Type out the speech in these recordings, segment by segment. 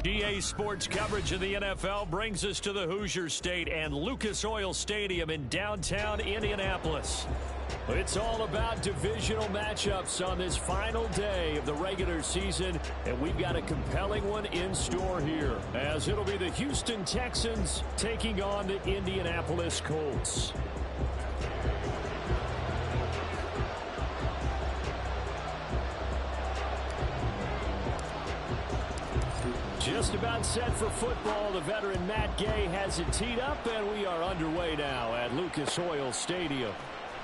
EA Sports coverage of the NFL brings us to the Hoosier State and Lucas Oil Stadium in downtown Indianapolis. It's all about divisional matchups on this final day of the regular season, and we've got a compelling one in store here, as it'll be the Houston Texans taking on the Indianapolis Colts. Just about set for football. The veteran Matt Gay has it teed up, and we are underway now at Lucas Oil Stadium.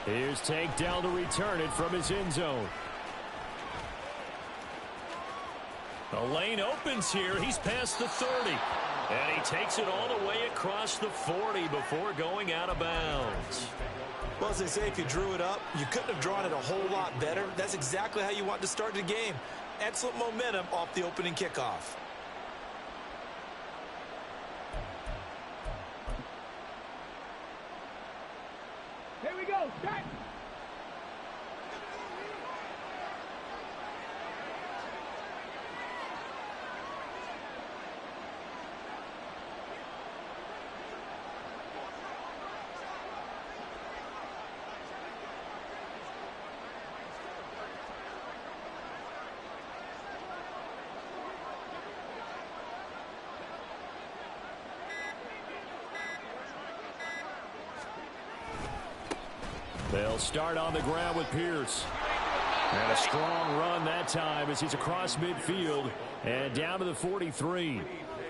Here's Tank Dell to return it from his end zone. The lane opens here. He's past the 30. And he takes it all the way across the 40 before going out of bounds. Well, as they say, if you drew it up, you couldn't have drawn it a whole lot better. That's exactly how you want to start the game. Excellent momentum off the opening kickoff. Here we go. Start. They'll start on the ground with Pierce. And a strong run that time as he's across midfield and down to the 43.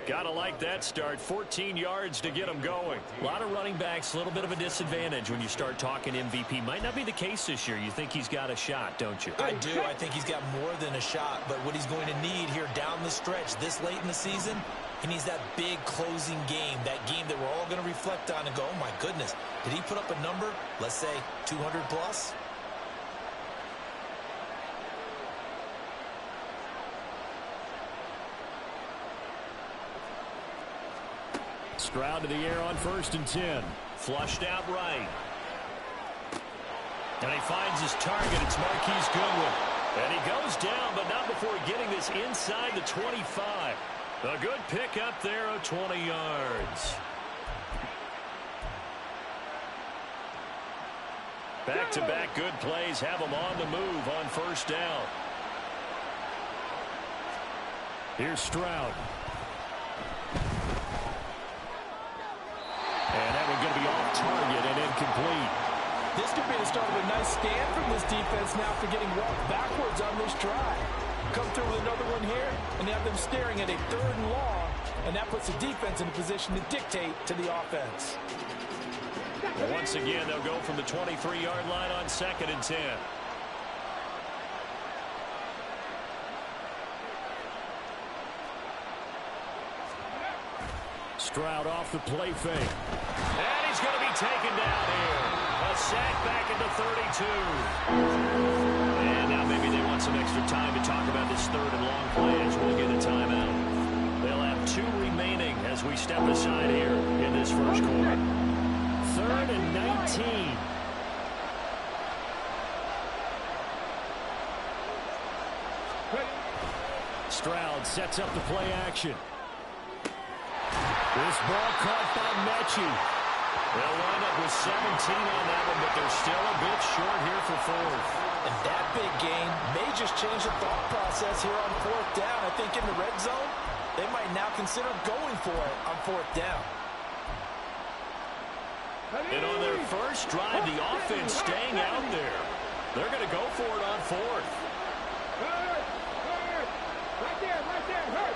Gotta like that start. 14 yards to get him going. A lot of running backs, a little bit of a disadvantage when you start talking MVP. Might not be the case this year. You think he's got a shot, don't you? I do. I think he's got more than a shot. But what he's going to need here down the stretch this late in the season, he needs that big closing game, that game that we're all going to reflect on and go, oh, my goodness, did he put up a number, let's say, 200 plus? Stroud to the air on 1st and 10. Flushed out right. And he finds his target. It's Marquise Goodwin. And he goes down, but not before getting this inside the 25. A good pick up there of 20 yards. Back-to-back good plays have him on the move on 1st down. Here's Stroud. And that one's going to be off target and incomplete. This could be the start of a nice stand from this defense now for getting walked backwards on this drive. Come through with another one here, and they have them staring at a 3rd and long, and that puts the defense in a position to dictate to the offense. And once again, they'll go from the 23-yard line on 2nd and 10. Stroud off the play fake. And he's going to be taken down here. A sack back into 32. And now maybe they want some extra time to talk about this 3rd and long play as we'll get a timeout. They'll have 2 remaining as we step aside here in this 1st quarter. 3rd and 19. Stroud sets up the play action. This ball caught by Mechie. They'll wind up with 17 on that one, but they're still a bit short here for 4th. And that big gain may just change the thought process here on 4th down. I think in the red zone, they might now consider going for it on 4th down. And on their first drive, the offense staying out there. They're going to go for it on 4th. Right there, hurt.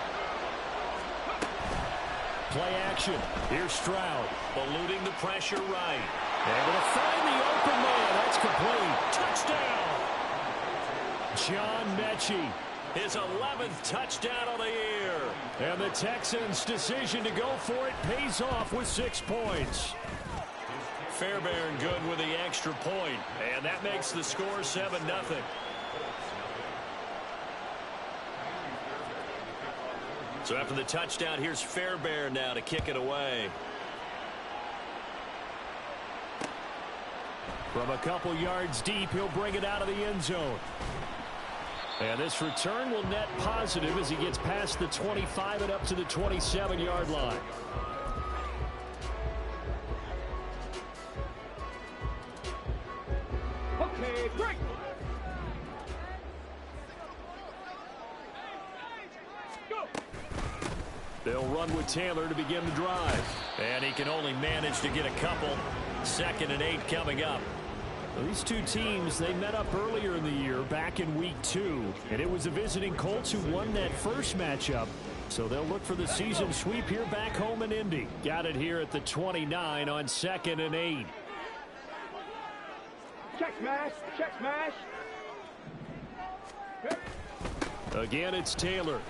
Play action. Here's Stroud, eluding the pressure right. Able to find the open man. That's complete. Touchdown. John Mechie, his 11th touchdown of the year. And the Texans' decision to go for it pays off with 6 points. Fairbairn good with the extra point, and that makes the score 7-0. So after the touchdown, here's Fairbairn now to kick it away. From a couple yards deep, he'll bring it out of the end zone. And this return will net positive as he gets past the 25 and up to the 27-yard line. Okay, break. They'll run with Taylor to begin the drive. And he can only manage to get a couple. 2nd and 8 coming up. Well, these two teams, they met up earlier in the year, back in week 2. And it was the visiting Colts who won that first matchup. So they'll look for the season sweep here back home in Indy. Got it here at the 29 on 2nd and 8. Check smash, check smash. Again, it's Taylor.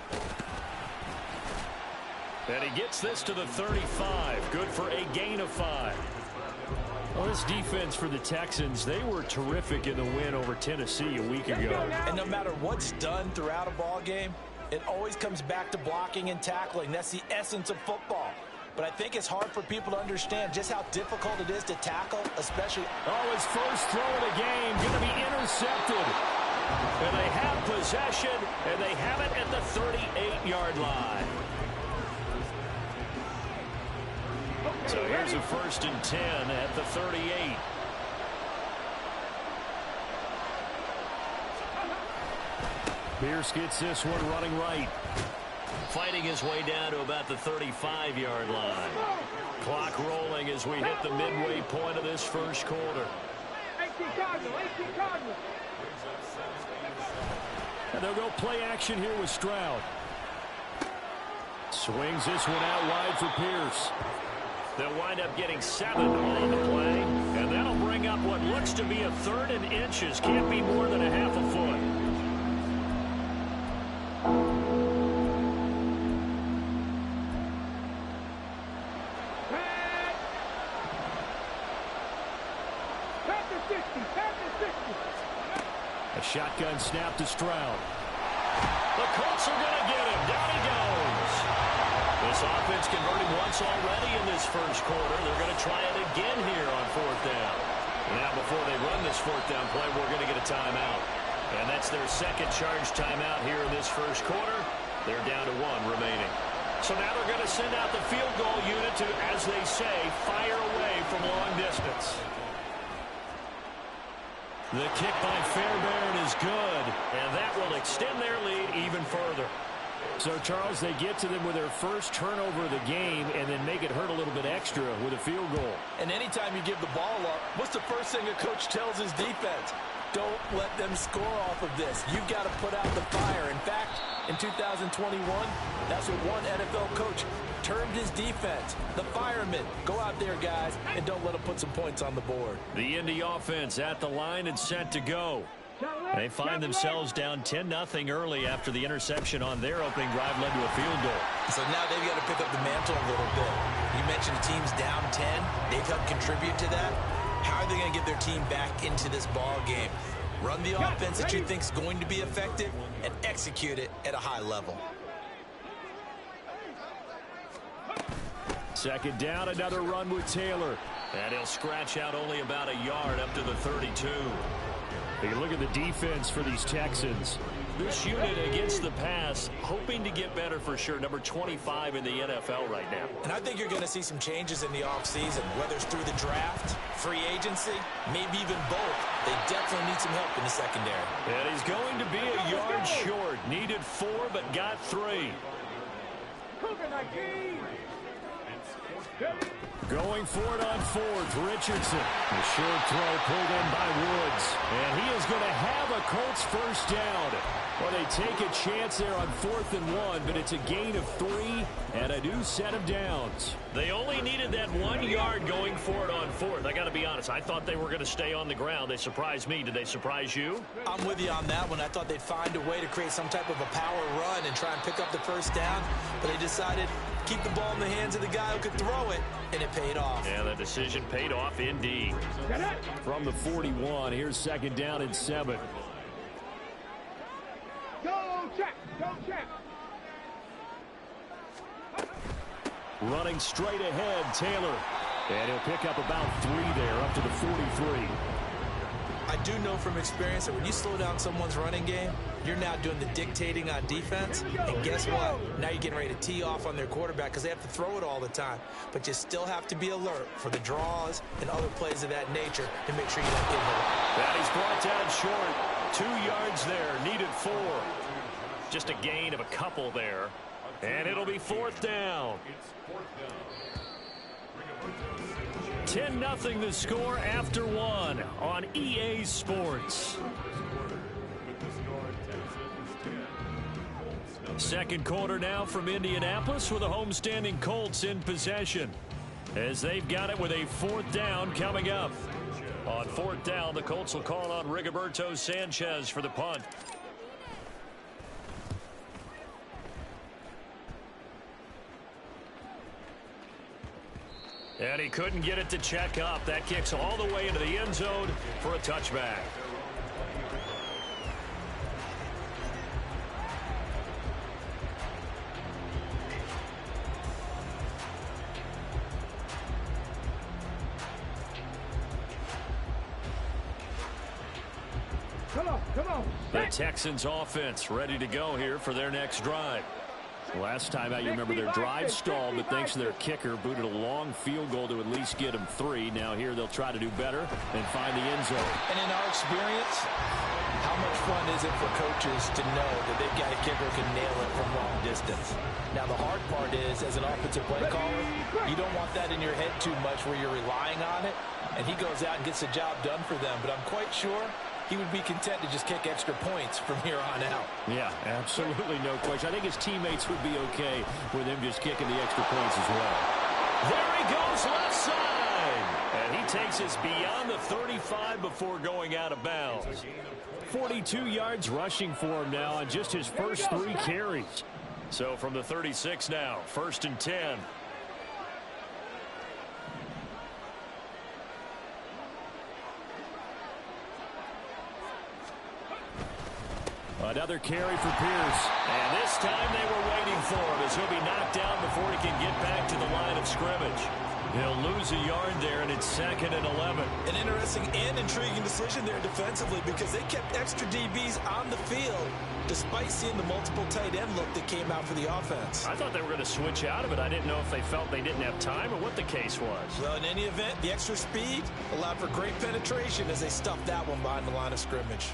And he gets this to the 35. Good for a gain of 5. Well, this defense for the Texans, they were terrific in the win over Tennessee a week ago. And no matter what's done throughout a ball game, it always comes back to blocking and tackling. That's the essence of football. But I think it's hard for people to understand just how difficult it is to tackle, especially... Oh, his first throw of the game going to be intercepted. And they have possession, and they have it at the 38-yard line. So here's a 1st and 10 at the 38. Pierce gets this one running right. Fighting his way down to about the 35-yard line. Clock rolling as we hit the midway point of this first quarter. 18 Cardinal. And they'll go play action here with Stroud. Swings this one out wide for Pierce. They'll wind up getting 7 on the play. And that'll bring up what looks to be a 3rd and inches. Can't be more than a half a foot. A shotgun snap to Stroud. The Colts are going to get him. Down he goes. This offense converted once already in this first quarter. They're going to try it again here on 4th down. Now, before they run this 4th down play, we're going to get a timeout. And that's their second charge timeout here in this first quarter. They're down to 1 remaining. So now they're going to send out the field goal unit to, as they say, fire away from long distance. The kick by Fairbairn is good, and that will extend their lead even further. So, Charles, they get to them with their first turnover of the game and then make it hurt a little bit extra with a field goal. And anytime you give the ball up, what's the first thing a coach tells his defense? Don't let them score off of this. You've got to put out the fire. In fact, in 2021, that's what one NFL coach termed his defense. The firemen. Go out there, guys, and don't let them put some points on the board. The Indy offense at the line and set to go. They find themselves down 10-0 early after the interception on their opening drive led to a field goal. So now they've got to pick up the mantle a little bit. You mentioned the team's down 10. They've helped contribute to that. How are they going to get their team back into this ball game? Run the offense that you think is going to be effective and execute it at a high level. 2nd down, another run with Taylor. And he'll scratch out only about a yard up to the 32. You look at the defense for these Texans. This unit against the pass, hoping to get better for sure. Number 25 in the NFL right now. And I think you're going to see some changes in the offseason, whether it's through the draft, free agency, maybe even both. They definitely need some help in the secondary. And he's going to be a yard short. Needed 4, but got 3. Going for it on 4th, Richardson. The short throw pulled in by Woods. And he is going to have a Colts first down. Well, they take a chance there on 4th and 1, but it's a gain of 3 and a new set of downs. They only needed that 1 yard going for it on 4th. I got to be honest, I thought they were going to stay on the ground. They surprised me. Did they surprise you? I'm with you on that one. I thought they'd find a way to create some type of a power run and try and pick up the first down, but they decided keep the ball in the hands of the guy who could throw it, and it paid off. Yeah, the decision paid off indeed. From the 41, here's 2nd down and 7. Go check, go check. Running straight ahead, Taylor. And he'll pick up about 3 there, up to the 43. I do know from experience that when you slow down someone's running game, you're now doing the dictating on defense. And guess what? Now you're getting ready to tee off on their quarterback because they have to throw it all the time. But you still have to be alert for the draws and other plays of that nature to make sure you don't get hit. That he's brought down short. 2 yards there. Needed 4. Just a gain of a couple there. And it'll be 4th down. 10-0 the score after 1 on EA Sports. Second quarter now from Indianapolis with the homestanding Colts in possession as they've got it with a 4th down coming up. On 4th down, the Colts will call on Rigoberto Sanchez for the punt. And he couldn't get it to check up. That kicks all the way into the end zone for a touchback. Come on. The Texans offense ready to go here for their next drive. Last time out, you remember their drive stalled, but thanks to their kicker, booted a long field goal to at least get them 3. Now here they'll try to do better and find the end zone. And in our experience, how much fun is it for coaches to know that they've got a kicker who can nail it from long distance? Now the hard part is, as an offensive play caller, you don't want that in your head too much where you're relying on it, and he goes out and gets the job done for them. But I'm quite sure he would be content to just kick extra points from here on out. Yeah, absolutely no question. I think his teammates would be okay with him just kicking the extra points as well. There he goes left side. And he takes us beyond the 35 before going out of bounds. 42 yards rushing for him now on just his first 3 carries. So from the 36 now, 1st and 10. Another carry for Pierce. And this time they were waiting for him as he'll be knocked down before he can get back to the line of scrimmage. He'll lose a yard there, and it's 2nd and 11. An interesting and intriguing decision there defensively because they kept extra DBs on the field despite seeing the multiple tight end look that came out for the offense. I thought they were going to switch out of it. I didn't know if they felt they didn't have time or what the case was. Well, in any event, the extra speed allowed for great penetration as they stuffed that one behind the line of scrimmage.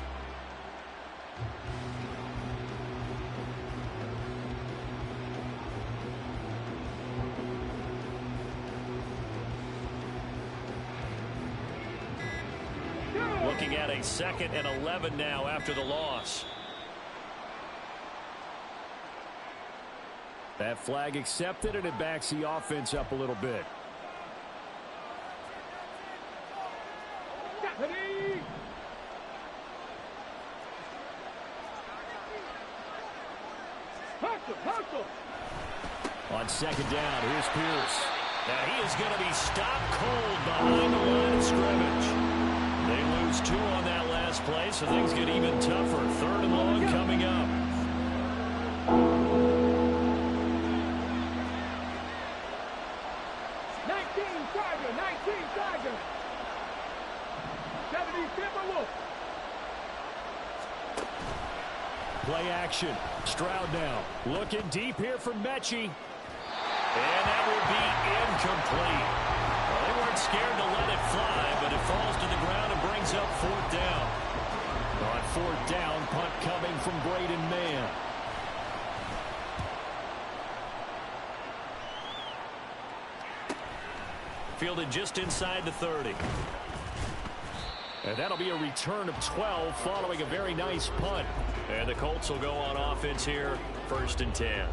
Looking at a 2nd and 11 now after the loss. That flag accepted, and it backs the offense up a little bit. Hustle. On 2nd down, here's Pierce. Now he is going to be stopped cold behind the line of scrimmage. They lose 2 on that last play, so things get even tougher. 3rd and long coming up. Tiger. 70 Timberwolves. Play action. Stroud now. Looking deep here for Mechie. And that will be incomplete. Well, they weren't scared to let it fly, but it falls to the ground and brings up 4th down. On 4th down, punt coming from Braden Mann. Fielded just inside the 30. And that'll be a return of 12 following a very nice punt. And the Colts will go on offense here, 1st and 10.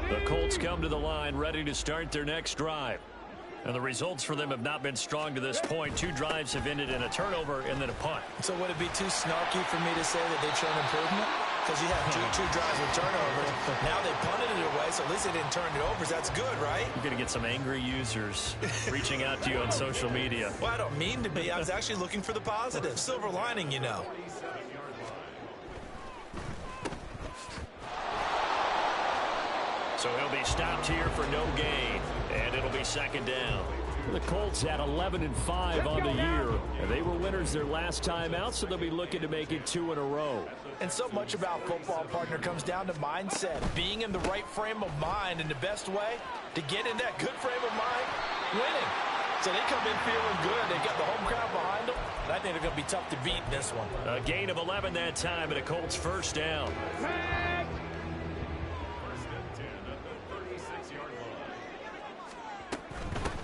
The Colts come to the line ready to start their next drive. And the results for them have not been strong to this point. 2 drives have ended in a turnover and then a punt. So would it be too snarky for me to say that they've shown improvement? Because you have two drives with turnovers. Now they punted it away, so at least they didn't turn it over. So that's good, right? You're going to get some angry users reaching out to you on social media. Well, I don't mean to be. I was actually looking for the positive. Silver lining, you know. So he'll be stopped here for no gain, and it'll be second down. The Colts had 11-5 on the year. They were winners their last time out, so they'll be looking to make it 2 in a row. And so much about football, partner, comes down to mindset. Being in the right frame of mind, and the best way to get in that good frame of mind, winning. So they come in feeling good. They got the home crowd behind them. And I think they're going to be tough to beat in this one. A gain of 11 that time, and a Colts first down.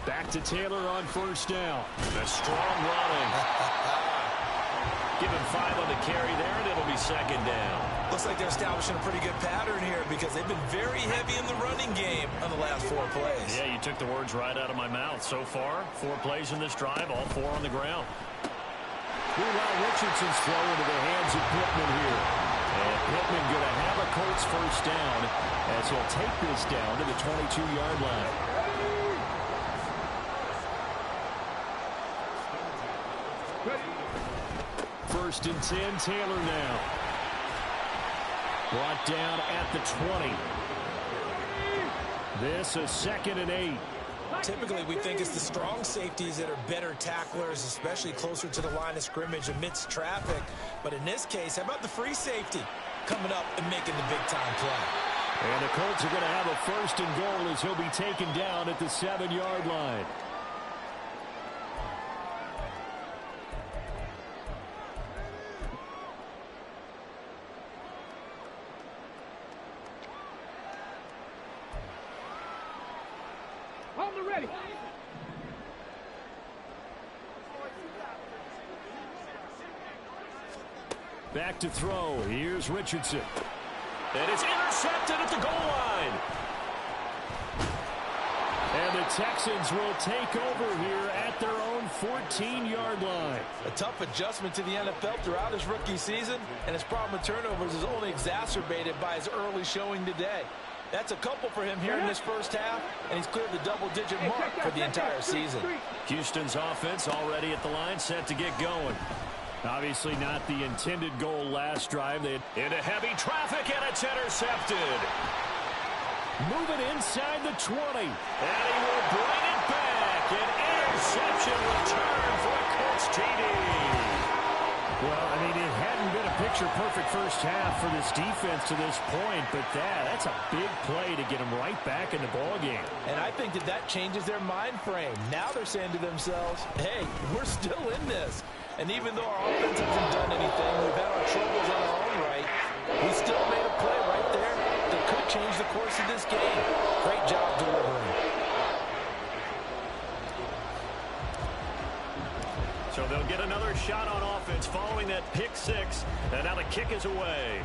Back to Taylor on first down. A strong running. Give him 5 on the carry there, and it'll be second down. Looks like they're establishing a pretty good pattern here because they've been very heavy in the running game on the last 4 plays. Yeah, you took the words right out of my mouth. So far, 4 plays in this drive, all 4 on the ground. Meanwhile, Richardson's throw into the hands of Pittman here. And Pittman going to have a Colts first down as he'll take this down to the 22-yard line. First and 10, Taylor now. Brought down at the 20. This is second and 8. Typically, we think it's the strong safeties that are better tacklers, especially closer to the line of scrimmage amidst traffic. But in this case, how about the free safety coming up and making the big-time play? And the Colts are going to have a first and goal as he'll be taken down at the 7-yard line. Ready. Back to throw. Here's Richardson. And it's intercepted at the goal line. And the Texans will take over here at their own 14-yard line. A tough adjustment to the NFL throughout his rookie season, and his problem with turnovers is only exacerbated by his early showing today. That's a couple for him here in this first half, and he's cleared the double-digit mark for the entire season. Houston's offense already at the line, set to get going. Obviously not the intended goal last drive. Into heavy traffic, and it's intercepted. Moving inside the 20. And he will bring it back. An interception return for a Colts TD. Well, I mean, it hadn't been a picture-perfect first half for this defense to this point, but that's a big play to get them right back in the ballgame. And I think that changes their mind frame. Now they're saying to themselves, hey, we're still in this. And even though our offense hasn't done anything, we've had our troubles on our own right, we still made a play right there that could change the course of this game. Great job delivering. So they'll get another shot on offense following that pick 6. And now the kick is away.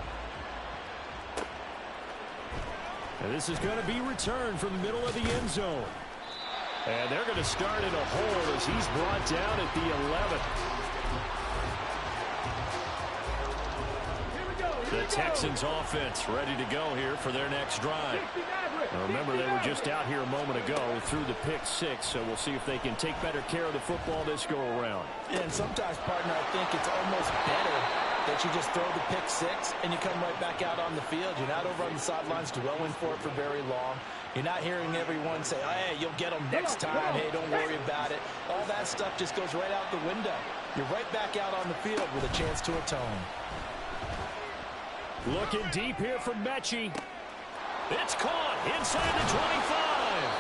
And this is going to be returned from the middle of the end zone. And they're going to start in a hole as he's brought down at the 11. The Texans offense ready to go here for their next drive. Now remember, they were just out here a moment ago through the pick 6, so we'll see if they can take better care of the football this go around. And sometimes, partner, I think it's almost better that you just throw the pick 6 and you come right back out on the field. You're not over on the sidelines dwelling for it for very long. You're not hearing everyone say, hey, you'll get them next time. Hey, don't worry about it. All that stuff just goes right out the window. You're right back out on the field with a chance to atone. Looking deep here for Mechie. It's caught inside the 25.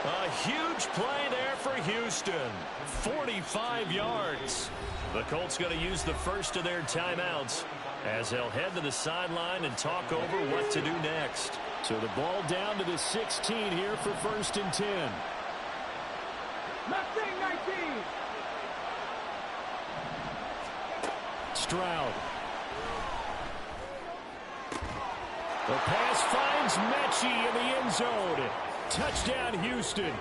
A huge play there for Houston. 45 yards. The Colts going to use the first of their timeouts as they'll head to the sideline and talk over what to do next. So the ball down to the 16 here for first and 10. 19. Stroud. The pass finds Mechie in the end zone. Touchdown, Houston.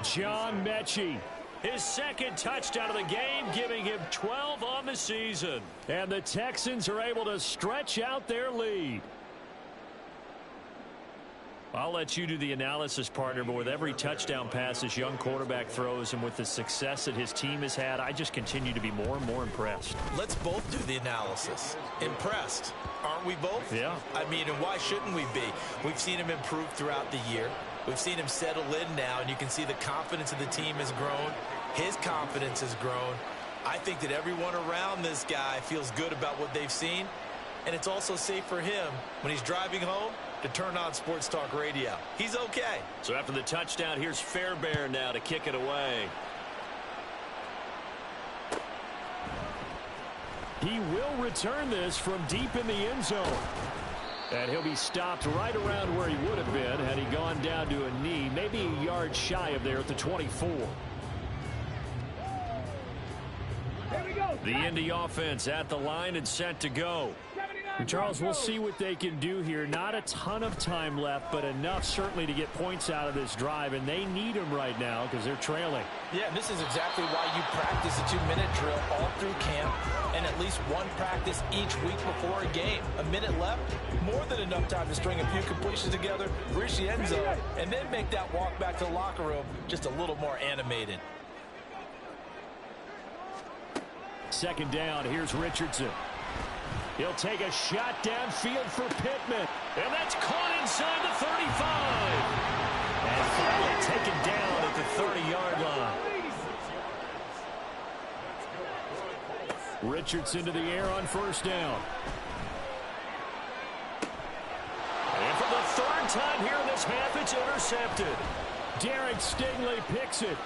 John Mechie. His second touchdown of the game, giving him 12 on the season. And the Texans are able to stretch out their lead. I'll let you do the analysis, partner, but with every touchdown pass this young quarterback throws and with the success that his team has had, I just continue to be more and more impressed. Let's both do the analysis. Impressed. Aren't we both? Yeah. I mean, and why shouldn't we be? We've seen him improve throughout the year. We've seen him settle in now, and you can see the confidence of the team has grown. His confidence has grown. I think that everyone around this guy feels good about what they've seen, and it's also safe for him when he's driving home to turn on Sports Talk Radio. He's okay. So after the touchdown, here's Fairbairn now to kick it away. He will return this from deep in the end zone. And he'll be stopped right around where he would have been had he gone down to a knee, maybe a yard shy of there at the 24. The Indy offense at the line and set to go. And Charles, we'll see what they can do here. Not a ton of time left, but enough certainly to get points out of this drive, and they need them right now because they're trailing. Yeah, and this is exactly why you practice a 2-minute drill all through camp and at least one practice each week before a game. A minute left, more than enough time to string a few completions together, reach the end zone, and then make that walk back to the locker room just a little more animated. Second down, here's Richardson. He'll take a shot downfield for Pittman. And that's caught inside the 35. And finally taken down at the 30-yard line. Richardson to the air on first down. And for the third time here in this half, it's intercepted. Derek Stingley picks it.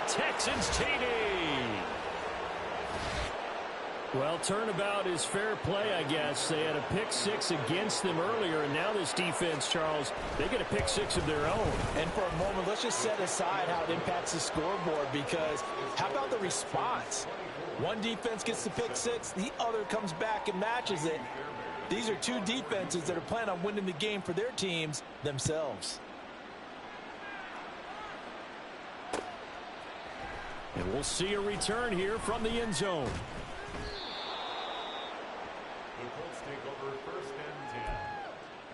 Texans TD. Well, turnabout is fair play, I guess. They had a pick six against them earlier, and now this defense, Charles, they get a pick six of their own. And for a moment, let's just set aside how it impacts the scoreboard, because how about the response? One defense gets the pick six, the other comes back and matches it. These are two defenses that are planning on winning the game for their teams themselves. And we'll see a return here from the end zone. The Colts take over first and 10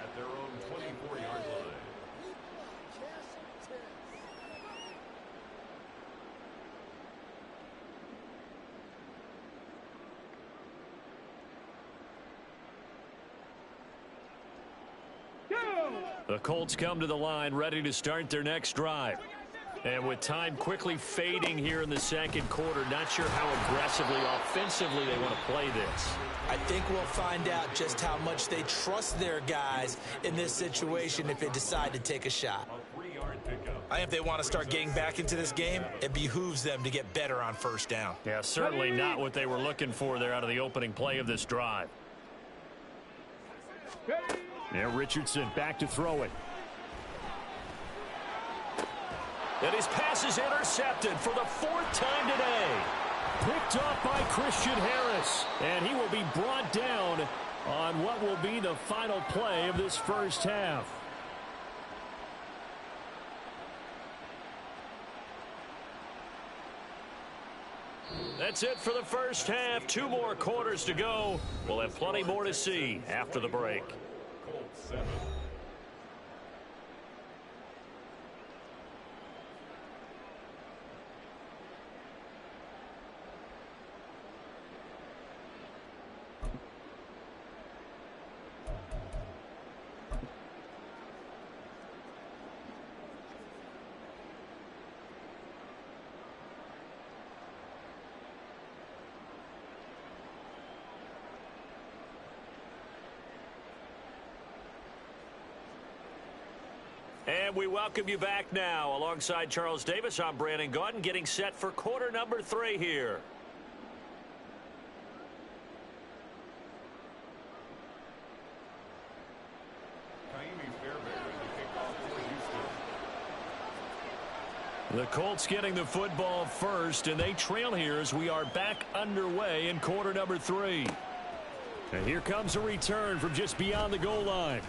at their own 24-yard line. The Colts come to the line ready to start their next drive. And with time quickly fading here in the second quarter, not sure how aggressively, offensively they want to play this. I think we'll find out just how much they trust their guys in this situation if they decide to take a shot. I think if they want to start getting back into this game, it behooves them to get better on first down. Yeah, certainly not what they were looking for there out of the opening play of this drive. Yeah, Richardson back to throw it. And his pass is intercepted for the fourth time today. Picked up by Christian Harris. And he will be brought down on what will be the final play of this first half. That's it for the first half. 2 more quarters to go. We'll have plenty more to see after the break. Colts 7. And we welcome you back now. Alongside Charles Davis, I'm Brandon Gaudin, getting set for quarter number 3 here. The Colts getting the football first, and they trail here as we are back underway in quarter number 3. And here comes a return from just beyond the goal line.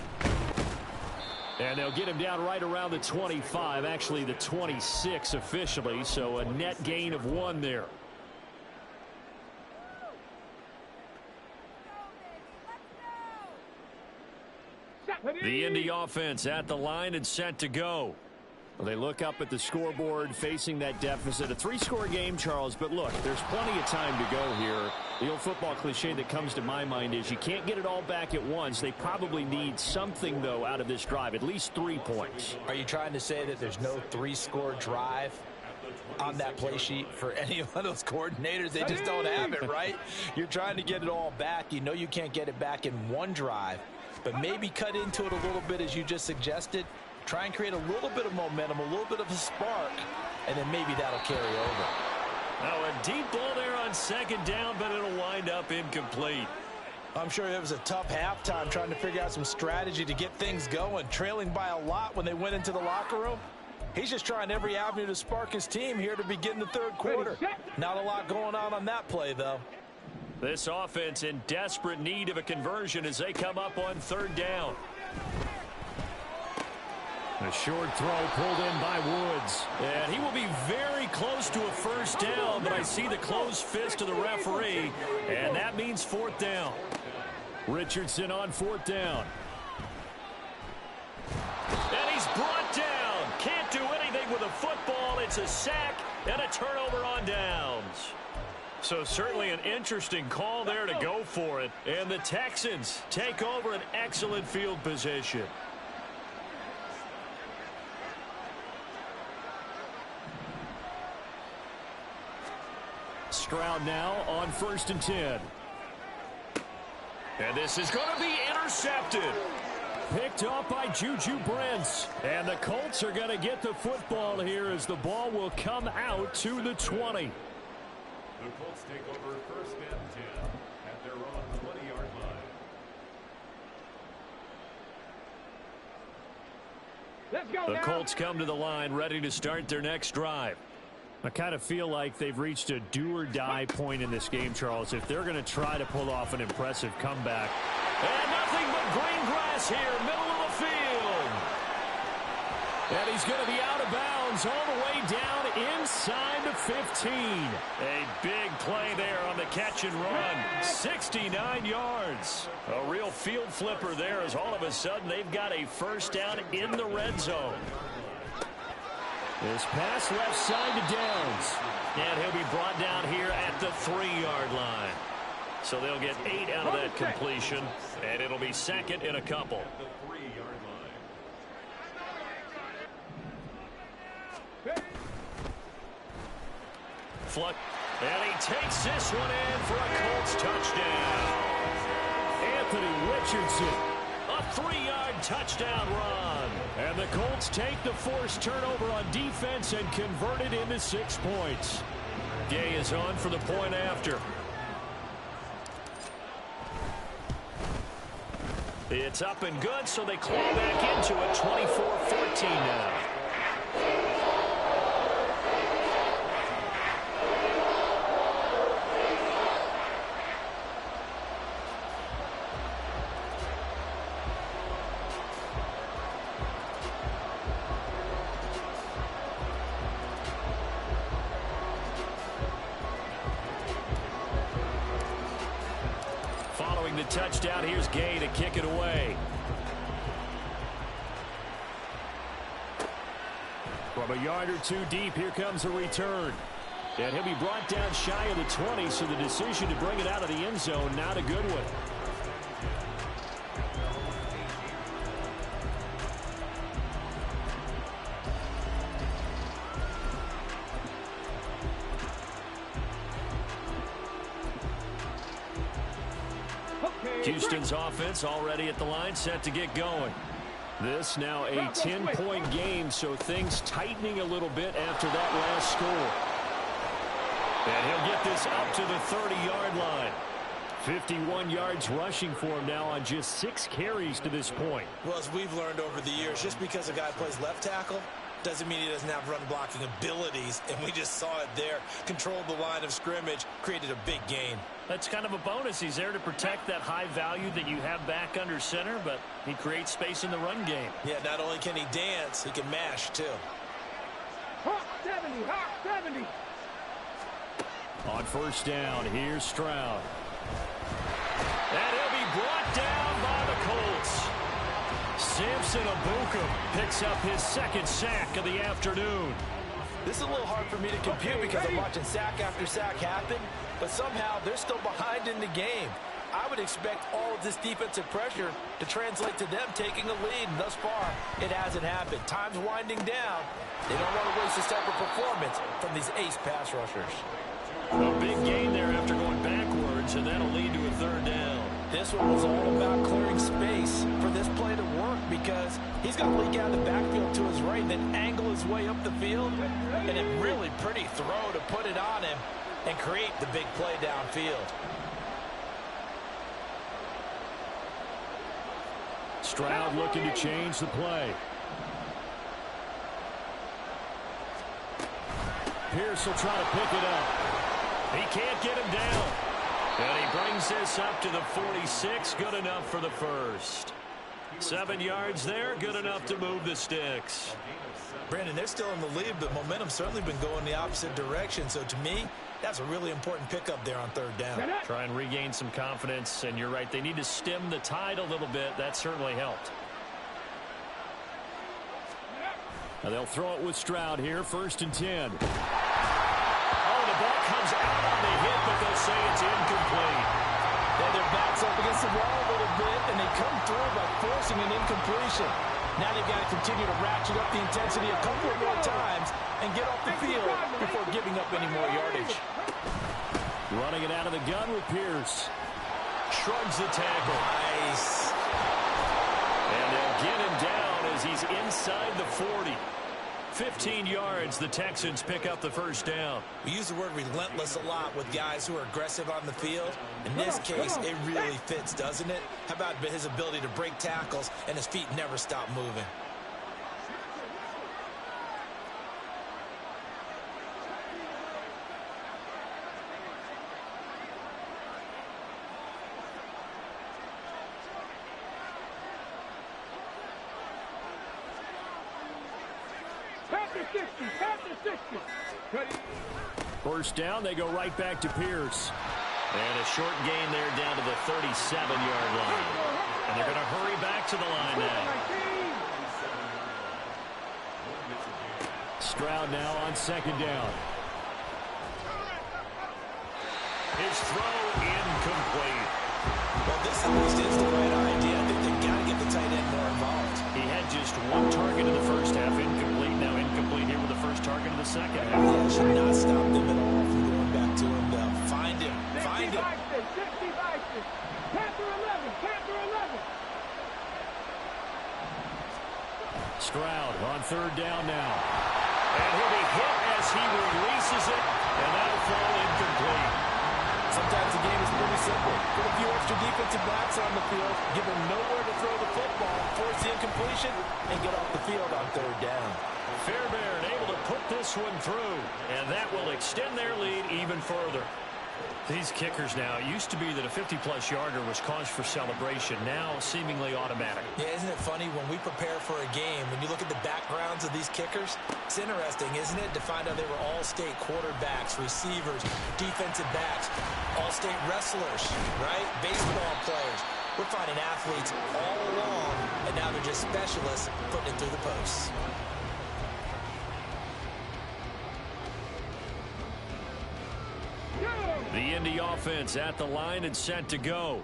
And they'll get him down right around the 25, actually the 26 officially, so a net gain of 1 there. The Indy offense at the line and set to go. Well, they look up at the scoreboard facing that deficit. A 3-score game, Charles, but look, there's plenty of time to go here. The old football cliche that comes to my mind is you can't get it all back at once. They probably need something, though, out of this drive, at least 3 points. Are you trying to say that there's no 3-score drive on that play sheet for any one of those coordinators? They just don't have it, right? You're trying to get it all back. You know you can't get it back in one drive, but maybe cut into it a little bit as you just suggested. Try and create a little bit of momentum, a little bit of a spark, and then maybe that'll carry over. Now a deep ball there on 2nd down, but it'll wind up incomplete. I'm sure it was a tough halftime trying to figure out some strategy to get things going, trailing by a lot when they went into the locker room. He's just trying every avenue to spark his team here to begin the 3rd quarter. Not a lot going on that play, though. This offense in desperate need of a conversion as they come up on 3rd down. A short throw pulled in by Woods. And he will be very close to a 1st down, but I see the closed fist of the referee, and that means 4th down. Richardson on 4th down. And he's brought down. Can't do anything with a football. It's a sack and a turnover on downs. So certainly an interesting call there to go for it. And the Texans take over an excellent field position. Stroud now on 1st and 10. And this is going to be intercepted. Picked up by Juju Brents. And the Colts are going to get the football here as the ball will come out to the 20. The Colts take over 1st and 10 at their own 20-yard line. Let's go The now. Colts come to the line ready to start their next drive. I kind of feel like they've reached a do-or-die point in this game, Charles, if they're going to try to pull off an impressive comeback. And nothing but green grass here, middle of the field. And he's going to be out of bounds all the way down inside the 15. A big play there on the catch and run. 69 yards. A real field flipper there as all of a sudden they've got a 1st down in the red zone. This pass left side to Downs. And he'll be brought down here at the 3-yard line. So they'll get 8 out of that completion, and it'll be 2nd and a couple. The 3-yard line. Fluck. And he takes this one in for a Colts touchdown. Anthony Richardson. A 3-yard touchdown run. And the Colts take the forced turnover on defense and convert it into 6 points. Gay is on for the point after. It's up and good, so they claw back into it. 24-14 now. Following the touchdown, here's Gay to kick it away. From a yard or 2 deep, here comes a return. And he'll be brought down shy of the 20, so the decision to bring it out of the end zone, not a good one. Houston's offense already at the line, set to get going. This now a 10-point game, so things tightening a little bit after that last score. And he'll get this up to the 30-yard line. 51 yards rushing for him now on just 6 carries to this point. Well, as we've learned over the years, just because a guy plays left tackle, doesn't mean he doesn't have run-blocking abilities, and we just saw it there. Controlled the line of scrimmage, created a big gain. That's kind of a bonus. He's there to protect that high value that you have back under center, but he creates space in the run game. Yeah, not only can he dance, he can mash, too. Hawk 70, Hawk 70. On first down, here's Stroud. And he'll be brought down by the Colts. Samson Abukum picks up his second sack of the afternoon. This is a little hard for me to compute because I'm watching sack after sack happen, but somehow they're still behind in the game. I would expect all of this defensive pressure to translate to them taking a lead, and thus far, it hasn't happened. Time's winding down. They don't want to waste this type of performance from these ace pass rushers. A big gain there after going backwards, and that'll lead to a third down. This one was all about clearing space for this play to work because he's going to leak out of the backfield to his right and then angle his way up the field. And a really pretty throw to put it on him and create the big play downfield. Stroud looking to change the play. Pierce will try to pick it up. He can't get him down. And he brings this up to the 46. Good enough for the first. 7 yards there. Good enough to move the sticks. Brandon, they're still in the lead, but momentum's certainly been going the opposite direction. So to me, that's a really important pickup there on third down. Try and regain some confidence. And you're right, they need to stem the tide a little bit. That certainly helped. Now they'll throw it with Stroud here. 1st and 10. The ball comes out on the hit, but they'll say it's incomplete. Yeah, their backs up against the wall a little bit, and they come through by forcing an incompletion. Now they've got to continue to ratchet up the intensity a couple of more times and get off the field before giving up any more yardage. Running it out of the gun with Pierce. Shrugs the tackle. Nice. And they'll get him down as he's inside the 40. 15 yards, the Texans pick up the first down. We use the word relentless a lot with guys who are aggressive on the field. In this case, it really fits, doesn't it? How about his ability to break tackles and his feet never stop moving? First down, they go right back to Pierce. And a short gain there down to the 37-yard line. And they're going to hurry back to the line now. Stroud now on 2nd down. His throw incomplete. Well, this at least is the right idea. I think they've got to get the tight end more involved. He had just 1 target in the first half, incomplete. Now incomplete here with the first target in the second half. Yeah, should not stop them at all from going back to him. They'll find him. Find him. Panther 11, Panther 11. Stroud on 3rd down now. And he'll be hit as he releases it, and that'll fall incomplete. Sometimes the game is pretty simple. Put a few extra defensive backs on the field, give them nowhere to throw the football, force the incompletion, and get off the field on 3rd down. Fairbairn able to put this one through, and that will extend their lead even further. These kickers now, it used to be that a 50-plus yarder was cause for celebration, now seemingly automatic. Yeah, isn't it funny when we prepare for a game, when you look at the backgrounds of these kickers, it's interesting, isn't it, to find out they were all-state quarterbacks, receivers, defensive backs, all-state wrestlers, right? Baseball players. We're finding athletes all along, and now they're just specialists putting it through the posts. The Indy offense at the line and set to go.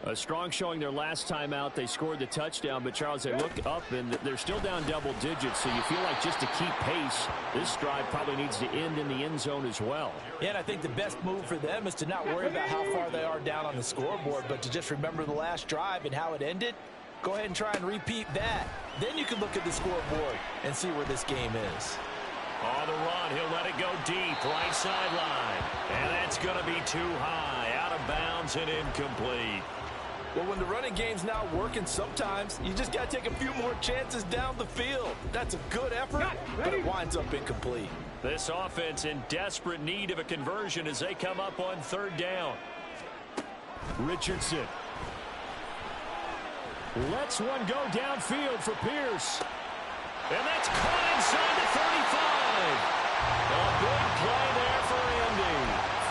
A strong showing their last time out. They scored the touchdown, but Charles, they look up and they're still down double digits, so you feel like just to keep pace, this drive probably needs to end in the end zone as well. Yeah, and I think the best move for them is to not worry about how far they are down on the scoreboard, but to just remember the last drive and how it ended. Go ahead and try and repeat that. Then you can look at the scoreboard and see where this game is. On the run, he'll let it go deep, right sideline. And that's going to be too high, out of bounds and incomplete. Well, when the running game's not working, sometimes you just got to take a few more chances down the field. That's a good effort, but it winds up incomplete. This offense in desperate need of a conversion as they come up on third down. Richardson lets one go downfield for Pierce. And that's caught inside the 35. A big play there for Andy.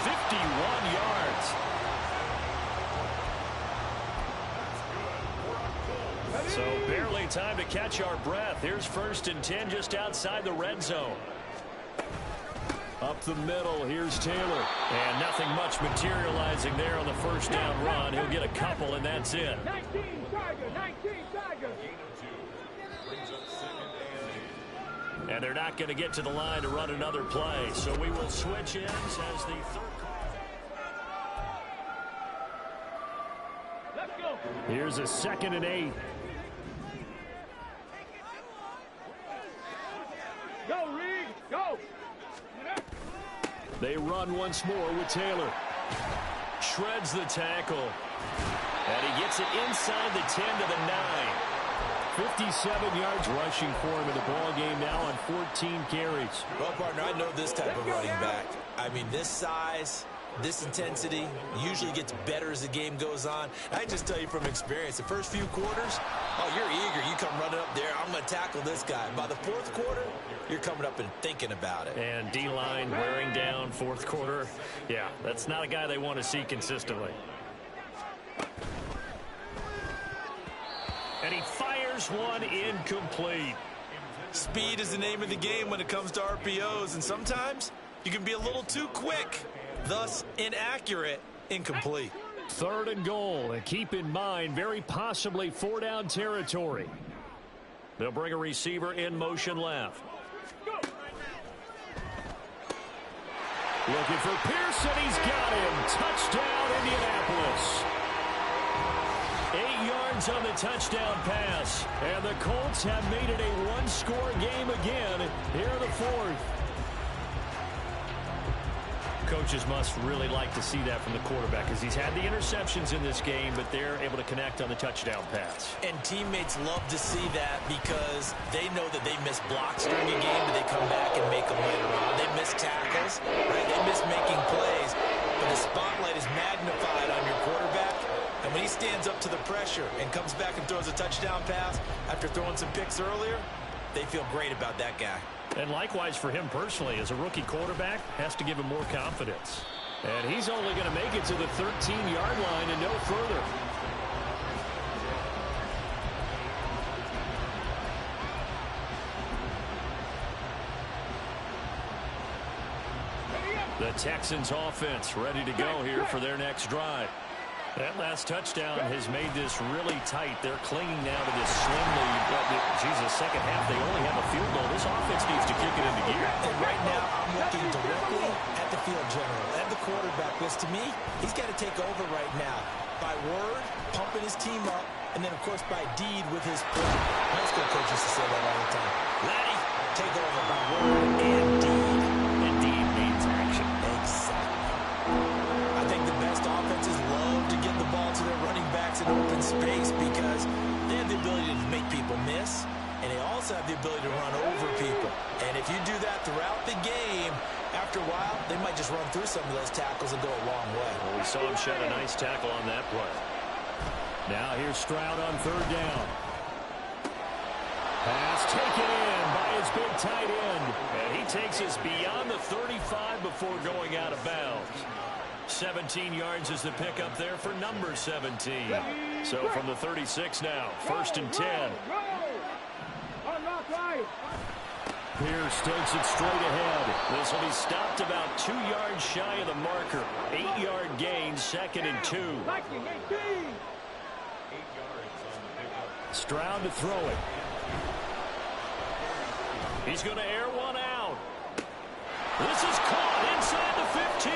51 yards. So barely time to catch our breath. Here's 1st and 10 just outside the red zone. Up the middle, here's Taylor. And nothing much materializing there on the first down run. He'll get a couple, and that's it. 19 Tiger, 19 Tiger. And they're not going to get to the line to run another play. So we will switch ends as the third quarter. Let's go. Here's a 2nd and 8. Go, Reed, go. They run once more with Taylor. Shreds the tackle. And he gets it inside the 10 to the 9. 57 yards rushing for him in the ball game now on 14 carries. Well, partner, I know this type of running back. I mean, this size, this intensity usually gets better as the game goes on. I can just tell you from experience, the first few quarters, oh, you're eager. You come running up there, I'm going to tackle this guy. By the fourth quarter, you're coming up and thinking about it. And D-line wearing down fourth quarter. Yeah, that's not a guy they want to see consistently. And he fires one incomplete. Speed is the name of the game when it comes to RPOs, and sometimes you can be a little too quick, thus inaccurate, incomplete. 3rd and goal, and keep in mind, very possibly 4-down territory. They'll bring a receiver in motion left. Looking for Pearson, he's got him. Touchdown, Indianapolis. 8 yards on the touchdown pass. And the Colts have made it a one-score game again here in the 4th. Coaches must really like to see that from the quarterback because he's had the interceptions in this game, but they're able to connect on the touchdown pass. And teammates love to see that because they know that they miss blocks during a game, but they come back and make them later on. They miss tackles, right? They miss making plays, but the spotlight is magnified on your quarterback. And when he stands up to the pressure and comes back and throws a touchdown pass after throwing some picks earlier, they feel great about that guy. And likewise for him personally, as a rookie quarterback, has to give him more confidence. And he's only going to make it to the 13-yard line and no further. The Texans offense ready to go here for their next drive. That last touchdown has made this really tight. They're clinging now to this slim lead. Jesus, second half, they only have a field goal. This offense needs to kick it into gear. And right now, I'm looking directly at the field general and the quarterback, because to me, he's got to take over right now by word, pumping his team up, and then, of course, by deed with his play. High school coaches used to say that all the time. Laddie, take over by word and deed. And deed means action. Exactly. I think the best offenses love to get the ball to their running backs in open space because they have the ability to make people miss, and they also have the ability to run over people. And if you do that throughout the game, after a while, they might just run through some of those tackles and go a long way. Well, we saw him shed a nice tackle on that play. Now here's Stroud on 3rd down. Pass taken in by his big tight end. And he takes us beyond the 35 before going out of bounds. 17 yards is the pickup there for number 17. So from the 36 now, 1st and 10. Pierce takes it straight ahead. This will be stopped about 2 yards shy of the marker. 8-yard gain, 2nd and 2. Stroud to throw it. He's going to air one out. This is caught inside the 15.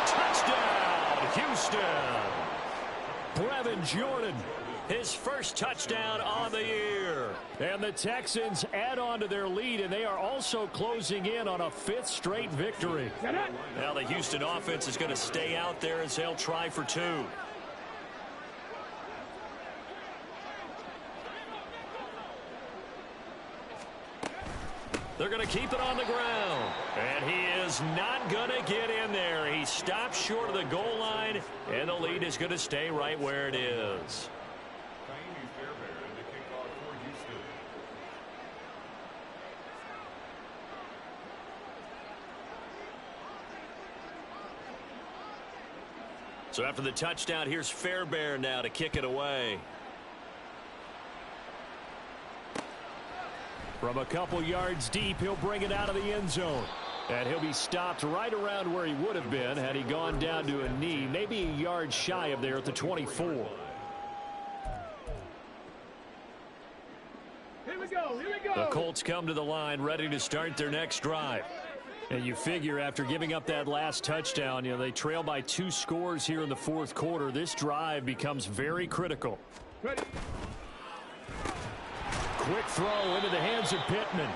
Touchdown, Houston. Brevin Jordan, his first touchdown on the year. And the Texans add on to their lead, and they are also closing in on a 5th straight victory. Now the Houston offense is going to stay out there as they'll try for 2. they're going to keep it on the ground. And he is not going to get in there. He stops short of the goal line, and the lead is going to stay right where it is. So after the touchdown, here's Fairbairn now to kick it away. From a couple yards deep, he'll bring it out of the end zone. And he'll be stopped right around where he would have been had he gone down to a knee, maybe a yard shy of there at the 24. Here we go. The Colts come to the line ready to start their next drive. And you figure after giving up that last touchdown, they trail by 2 scores here in the fourth quarter. This drive becomes very critical. Ready. Quick throw into the hands of Pittman.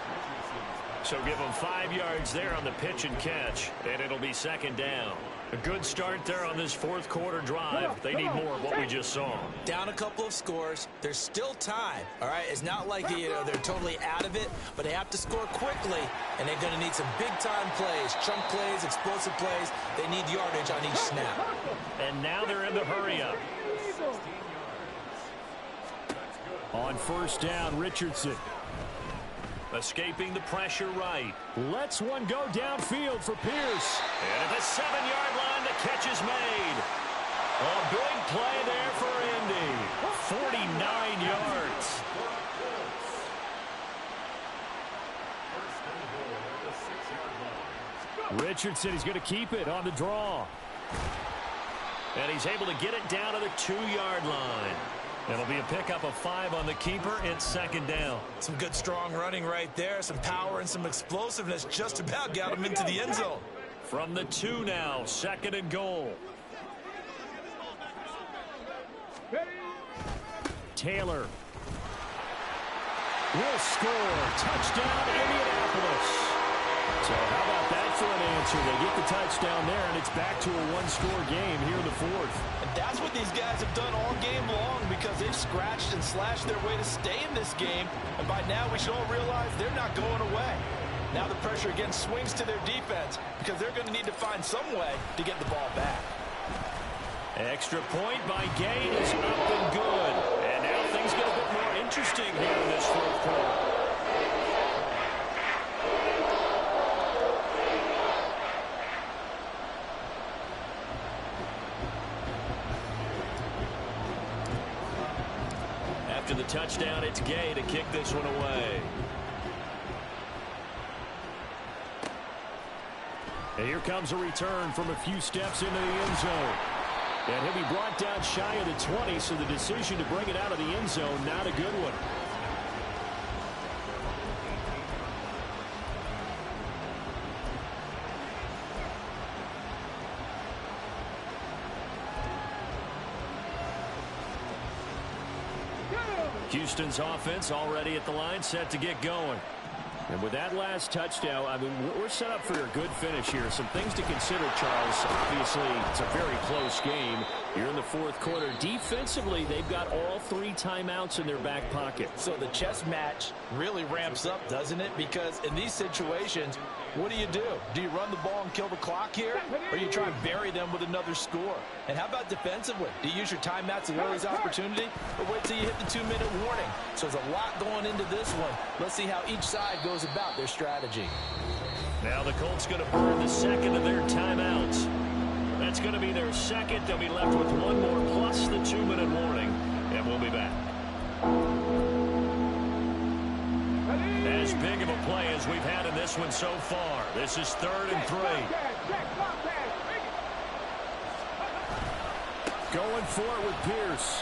So give them 5 yards there on the pitch and catch, and it'll be second down. A good start there on this fourth quarter drive. They need more of what we just saw. Down a couple of scores. There's still time. All right, it's not like they're totally out of it, but they have to score quickly, and they're going to need some big-time plays, chunk plays, explosive plays. They need yardage on each snap. And now they're in the hurry-up. On first down, Richardson. Escaping the pressure right. Lets one go downfield for Pierce. And at the 7-yard line, the catch is made. A big play there for Indy. 49 yards. Richardson is going to keep it on the draw. And he's able to get it down to the 2-yard line. It'll be a pickup of 5 on the keeper. It's second down. Some good strong running right there. Some power and some explosiveness just about got him into the end zone. From the 2 now, second and goal. Taylor will score. Touchdown, Indianapolis. So how about that for an answer? They get the touchdown there, and it's back to a 1-score game here in the fourth. And that's what these guys have done all game long because they've scratched and slashed their way to stay in this game. And by now we should all realize they're not going away. Now the pressure again swings to their defense because they're going to need to find some way to get the ball back. Extra point by Gain is up and good. And now things get a bit more interesting here in this fourth quarter. After the touchdown, it's Gay to kick this one away. And here comes a return from a few steps into the end zone. And he'll be brought down shy of the 20, so the decision to bring it out of the end zone, not a good one. Houston's offense already at the line, set to get going. And with that last touchdown, I mean, we're set up for a good finish here. Some things to consider, Charles. Obviously, it's a very close game. You're in the fourth quarter. Defensively, they've got all 3 timeouts in their back pocket. So the chess match really ramps up, doesn't it? Because in these situations, what do? Do you run the ball and kill the clock here? Or you try and bury them with another score? And how about defensively? Do you use your timeouts at earliest opportunity? Or wait till you hit the 2-minute warning? So there's a lot going into this one. Let's see how each side goes about their strategy. Now the Colts going to burn the second of their timeouts. That's going to be their second. They'll be left with 1 more plus the 2-minute warning. And we'll be back. As big of a play as we've had in this one so far. This is 3rd and 3. Going for it with Pierce.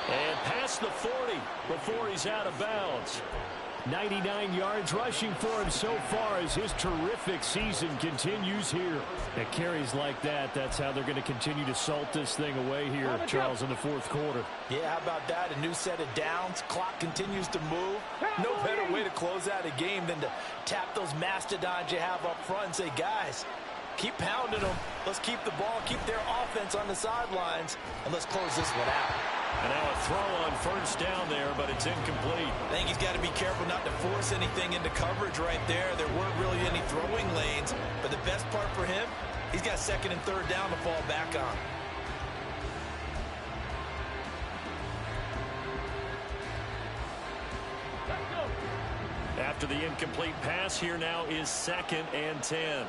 And past the 40 before he's out of bounds. 99 yards rushing for him so far as his terrific season continues here. At carries like that, that's how they're going to continue to salt this thing away here, Charles, in the fourth quarter. Yeah, how about that? A new set of downs. Clock continues to move. No better way to close out a game than to tap those mastodons you have up front and say, guys, keep pounding them. Let's keep the ball, keep their offense on the sidelines, and let's close this one out. And now a throw on first down there, but it's incomplete. I think he's got to be careful not to force anything into coverage right there. There weren't really any throwing lanes, but the best part for him, he's got second and third down to fall back on. After the incomplete pass, here now is 2nd and 10.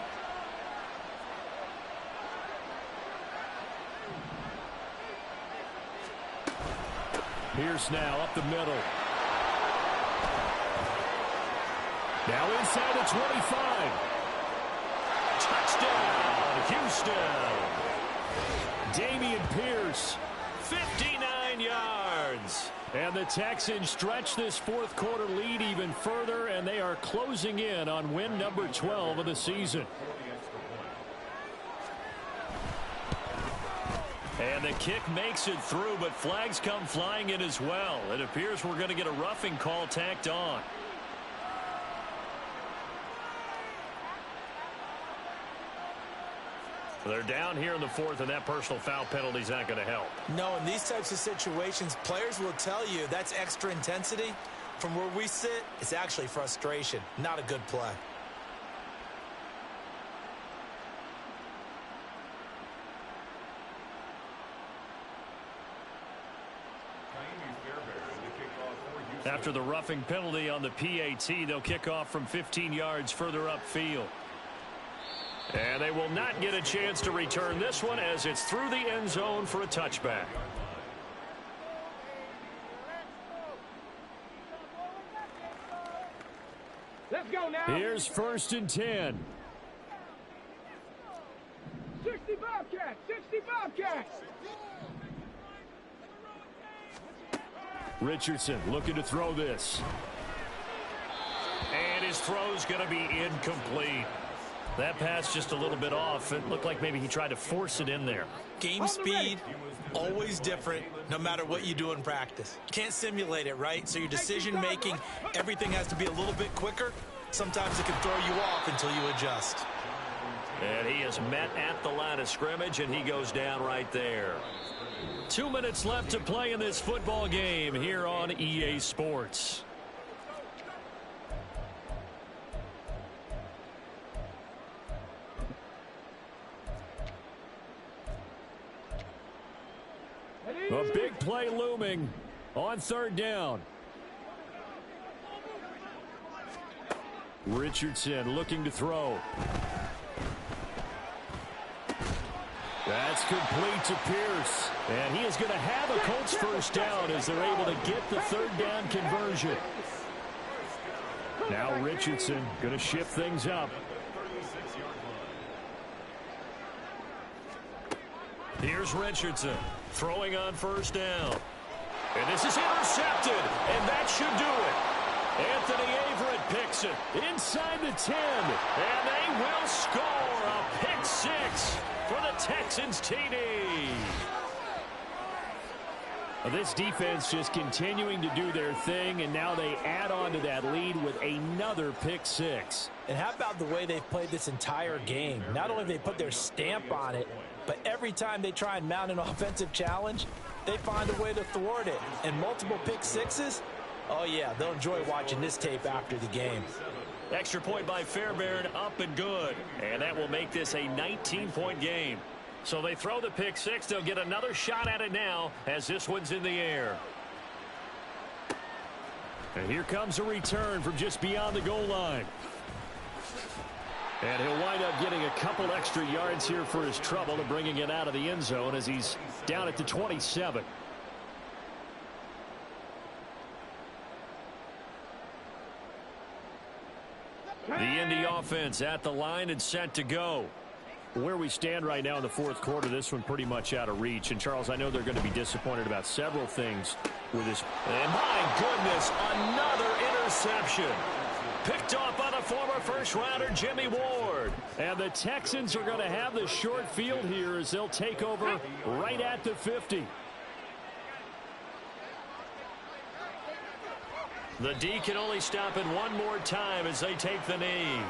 Pierce now up the middle. Now inside the 25. Touchdown, Houston. Dameon Pierce, 59 yards. And the Texans stretch this fourth quarter lead even further, and they are closing in on win number 12 of the season. And the kick makes it through, but flags come flying in as well. It appears we're going to get a roughing call tacked on. They're down here in the fourth, and that personal foul penalty is not going to help. No, in these types of situations, players will tell you that's extra intensity. From where we sit, it's actually frustration, not a good play. After the roughing penalty on the PAT, they'll kick off from 15 yards further upfield. And they will not get a chance to return this one as it's through the end zone for a touchback. Let's go now. Here's 1st and 10. 60 Bobcats, 60 Bobcats. Richardson looking to throw this. And his throw's going to be incomplete. That pass just a little bit off. It looked like maybe he tried to force it in there. Game speed, always different, no matter what you do in practice. You can't simulate it, right? So your decision making, everything has to be a little bit quicker. Sometimes it can throw you off until you adjust. And he is met at the line of scrimmage, and he goes down right there. 2 minutes left to play in this football game here on EA Sports. A big play looming on 3rd down. Richardson looking to throw. That's complete to Pierce. And he is going to have a Colts first down as they're able to get the 3rd down conversion. Now Richardson going to shift things up. Here's Richardson throwing on 1st down. And this is intercepted, and that should do it. Anthony Averett picks it inside the 10, and they will score a pick 6 for the Texans TD. This defense just continuing to do their thing, and now they add on to that lead with another pick 6. And how about the way they've played this entire game? Not only have they put their stamp on it, but every time they try and mount an offensive challenge, they find a way to thwart it. And multiple pick 6s, oh yeah, they'll enjoy watching this tape after the game. Extra point by Fairbairn, up and good. And that will make this a 19-point game. So they throw the pick 6. They'll get another shot at it now as this one's in the air. And here comes a return from just beyond the goal line. And he'll wind up getting a couple extra yards here for his trouble and bringing it out of the end zone as he's down at the 27. The Indy offense at the line and set to go. Where we stand right now in the fourth quarter, this one pretty much out of reach. And, Charles, I know they're going to be disappointed about several things with this. And, my goodness, another interception. Picked off by the former first-rounder Jimmy Ward. And the Texans are going to have the short field here as they'll take over right at the 50. The D can only stop it one more time as they take the knee.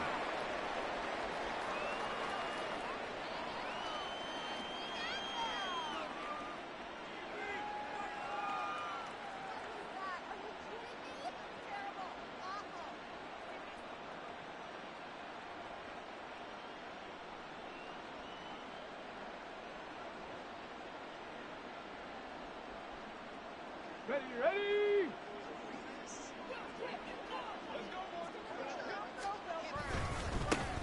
Ready?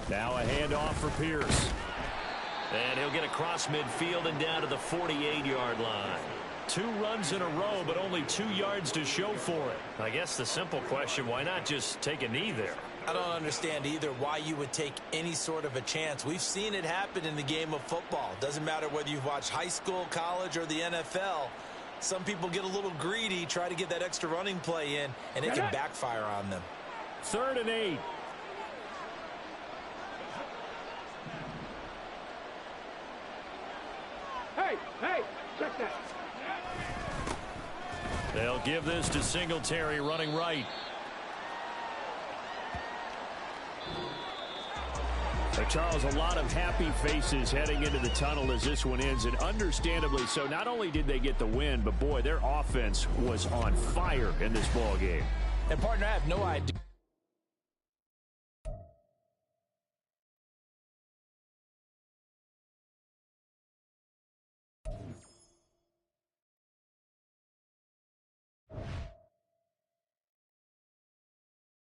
Now a handoff for Pierce. And he'll get across midfield and down to the 48-yard line. 2 runs in a row, but only 2 yards to show for it. I guess the simple question, why not just take a knee there? I don't understand either why you would take any sort of a chance. We've seen it happen in the game of football. Doesn't matter whether you've watched high school, college, or the NFL. Some people get a little greedy, try to get that extra running play in, and it can backfire on them. 3rd and 8. Hey, check that. They'll give this to Singletary running right. Charles, a lot of happy faces heading into the tunnel as this one ends, and understandably so. Not only did they get the win, but boy, their offense was on fire in this ball game. And partner, I have no idea.